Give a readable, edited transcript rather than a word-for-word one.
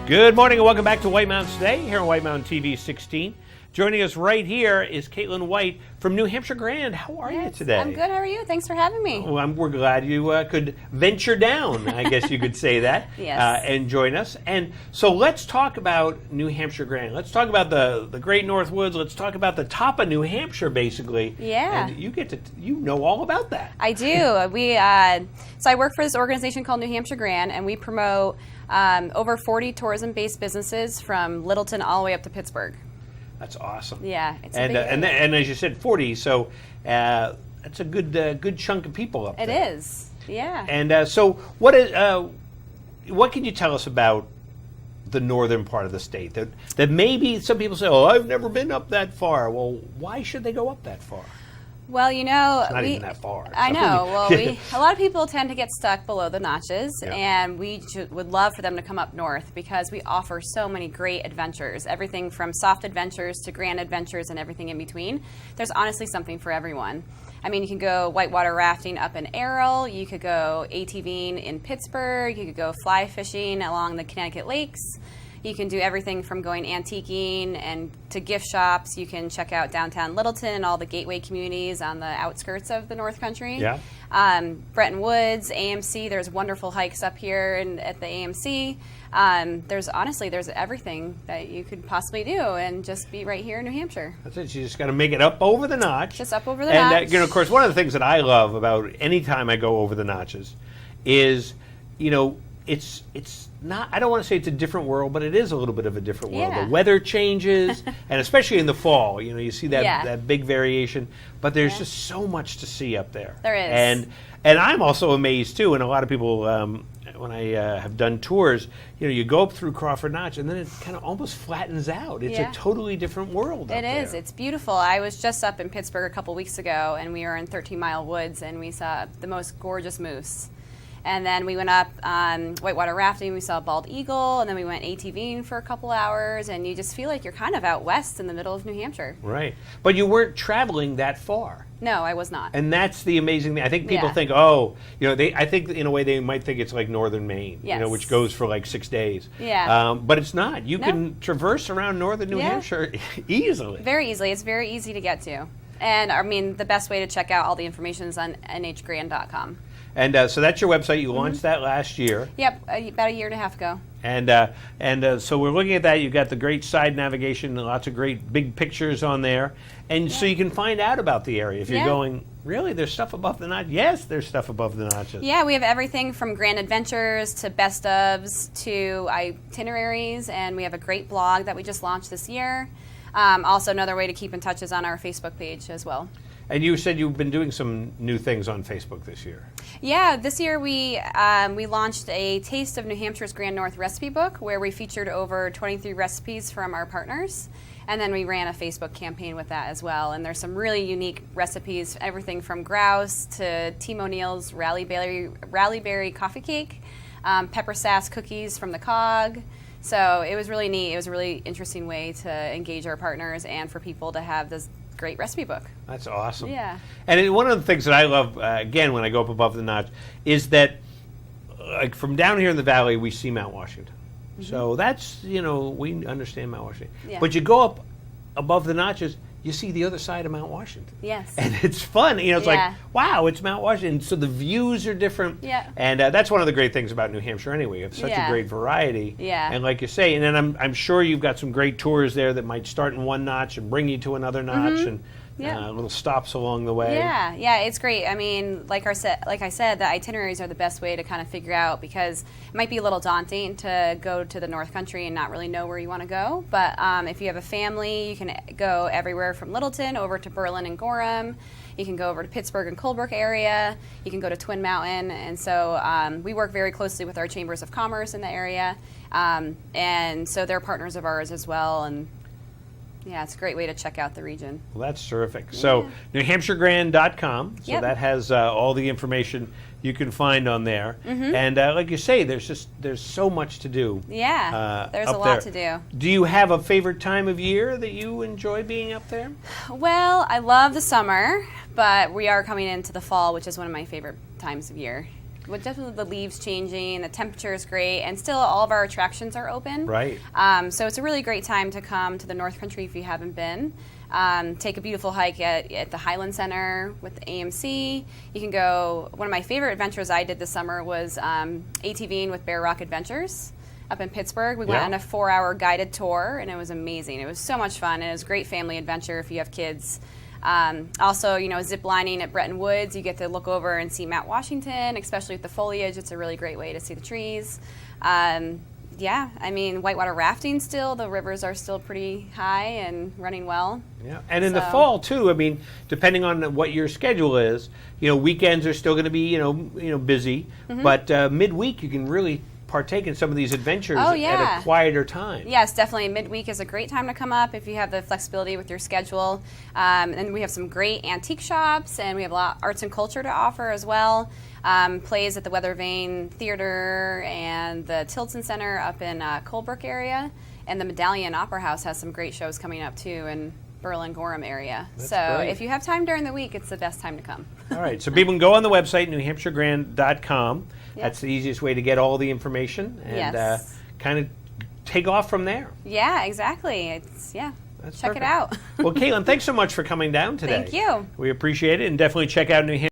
Good morning and welcome back to White Mountains Today here on White Mountain TV 16. Joining us right here is Caitlin White from New Hampshire Grand. How are you today? I'm good. How are you? Thanks for having me. Well, we're glad you could venture down, I guess you could say that, Yes. and join us. And so let's talk about New Hampshire Grand. Let's talk about the Great North Woods. Let's talk about the top of New Hampshire, basically. Yeah. And you know all about that. I do. So I work for this organization called New Hampshire Grand, and we promote over 40 tourism-based businesses from Littleton all the way up to Pittsburgh. That's awesome. Yeah, it's a and big and as you said, 40. So that's a good chunk of people up there. It is. Yeah. And so, what can you tell us about the northern part of the state? That maybe some people say, "Oh, I've never been up that far." Well, why should they go up that far? Well, It's not even that far. I know. Well, a lot of people tend to get stuck below the notches, Yeah. and we would love for them to come up north because we offer so many great adventures. Everything from soft adventures to grand adventures and everything in between. There's honestly something for everyone. I mean, you can go whitewater rafting up in Errol. You could go ATVing in Pittsburgh. You could go fly fishing along the Connecticut lakes. You can do everything from going antiquing and to gift shops. You can check out downtown Littleton and all the gateway communities on the outskirts of the North Country. Yeah. Bretton Woods, AMC. There's wonderful hikes up here at the AMC. There's everything that you could possibly do and just be right here in New Hampshire. That's it. You just got to make it up over the notch. Just up over the and, notch. of course, one of the things that I love about any time I go over the notches is, it's not, I don't want to say it's a different world, but it is a little bit of a different world. Yeah. The weather changes, and especially in the fall, you see that, Yeah. that big variation, but there's Yeah. just so much to see up there. There is. And I'm also amazed, too, and a lot of people, when I have done tours, you go up through Crawford Notch, and then it kind of almost flattens out. It's Yeah. a totally different world up It is. there. It's beautiful. I was just up in Pittsburgh a couple weeks ago, and we were in 13 Mile Woods, and we saw the most gorgeous moose. And then we went up whitewater rafting. We saw a bald eagle, and then we went ATVing for a couple hours, and you just feel like you're kind of out west in the middle of New Hampshire. Right. But you weren't traveling that far. No, I was not. And that's the amazing thing. I think people Yeah. think, I think in a way they might think it's like northern Maine, Yes. which goes for like 6 days. Yeah. But it's not. You No. can traverse around northern New Yeah. Hampshire easily. Very easily. It's very easy to get to. And I mean, the best way to check out all the information is on nhgrand.com. And so that's your website. You launched that last year. Yep, about a year and a half ago. And so we're looking at that. You've got the great side navigation, lots of great big pictures on there. And so you can find out about the area. If you're Yeah. going, really, there's stuff above the notch? Yes, there's stuff above the notches. Yeah, we have everything from grand adventures to best ofs to itineraries, and we have a great blog that we just launched this year. Also, another way to keep in touch is on our Facebook page as well. And you said you've been doing some new things on Facebook this year. Yeah, this year we launched a Taste of New Hampshire's Grand North recipe book where we featured over 23 recipes from our partners. And then we ran a Facebook campaign with that as well. And there's some really unique recipes, everything from grouse to Team O'Neill's Rallyberry coffee cake, pepper sass cookies from the Cog. So it was really neat. It was a really interesting way to engage our partners and for people to have this great recipe book. That's awesome. Yeah. And one of the things that I love, again, when I go up above the notch, is that like from down here in the valley, we see Mount Washington. So that's, we understand Mount Washington. Yeah. But you go up above the notches, you see the other side of Mount Washington. Yes. And it's fun. It's Yeah. like, wow, it's Mount Washington. So the views are different. Yeah. And that's one of the great things about New Hampshire anyway. You have such a Yeah. great variety. Yeah. And like you say, and then I'm sure you've got some great tours there that might start in one notch and bring you to another notch and Yeah. little stops along the way. Yeah, it's great. I mean, like I said, the itineraries are the best way to kind of figure out because it might be a little daunting to go to the North Country and not really know where you want to go. But if you have a family, you can go everywhere from Littleton over to Berlin and Gorham. You can go over to Pittsburgh and Colebrook area. You can go to Twin Mountain. And so we work very closely with our chambers of commerce in the area. And so they're partners of ours as well. And yeah, it's a great way to check out the region. Well, that's terrific. So, NewHampshireGrand.com. So Yep. that has all the information you can find on there. And like you say, there's so much to do. Yeah, there's up a lot there. to do. Do you have a favorite time of year that you enjoy being up there? Well, I love the summer, but we are coming into the fall, which is one of my favorite times of year. with definitely the leaves changing, the temperature is great, and still all of our attractions are open. Right. So it's a really great time to come to the North Country if you haven't been. Take a beautiful hike at the Highland Center with the AMC. You can go. One of my favorite adventures I did this summer was ATVing with Bear Rock Adventures up in Pittsburgh. We went Yeah. on a 4-hour guided tour, and it was amazing. It was so much fun, and it was a great family adventure if you have kids. Also, zip lining at Bretton Woods, you get to look over and see Mount Washington, especially with the foliage. It's a really great way to see the trees. Yeah, I mean, whitewater rafting still. The rivers are still pretty high and running well. Yeah, and in the So- fall too. I mean, depending on what your schedule is, weekends are still going to be busy, Mm-hmm. but midweek you can really partake in some of these adventures Oh, at yeah. a quieter time. Yes, definitely. Midweek is a great time to come up if you have the flexibility with your schedule. And we have some great antique shops, and we have a lot of arts and culture to offer as well. Plays at the Weather Vane Theater and the Tilton Center up in Colebrook area. And the Medallion Opera House has some great shows coming up too in Berlin Gorham area. That's So great. if you have time during the week, it's the best time to come. All right, so people can go on the website newhampshiregrand.com. Yep. That's the easiest way to get all the information and Yes. kind of take off from there. Yeah, exactly. That's Check perfect. it out. Well, Caitlin, thanks so much for coming down today. Thank you. We appreciate it, and definitely check out New Hampshire.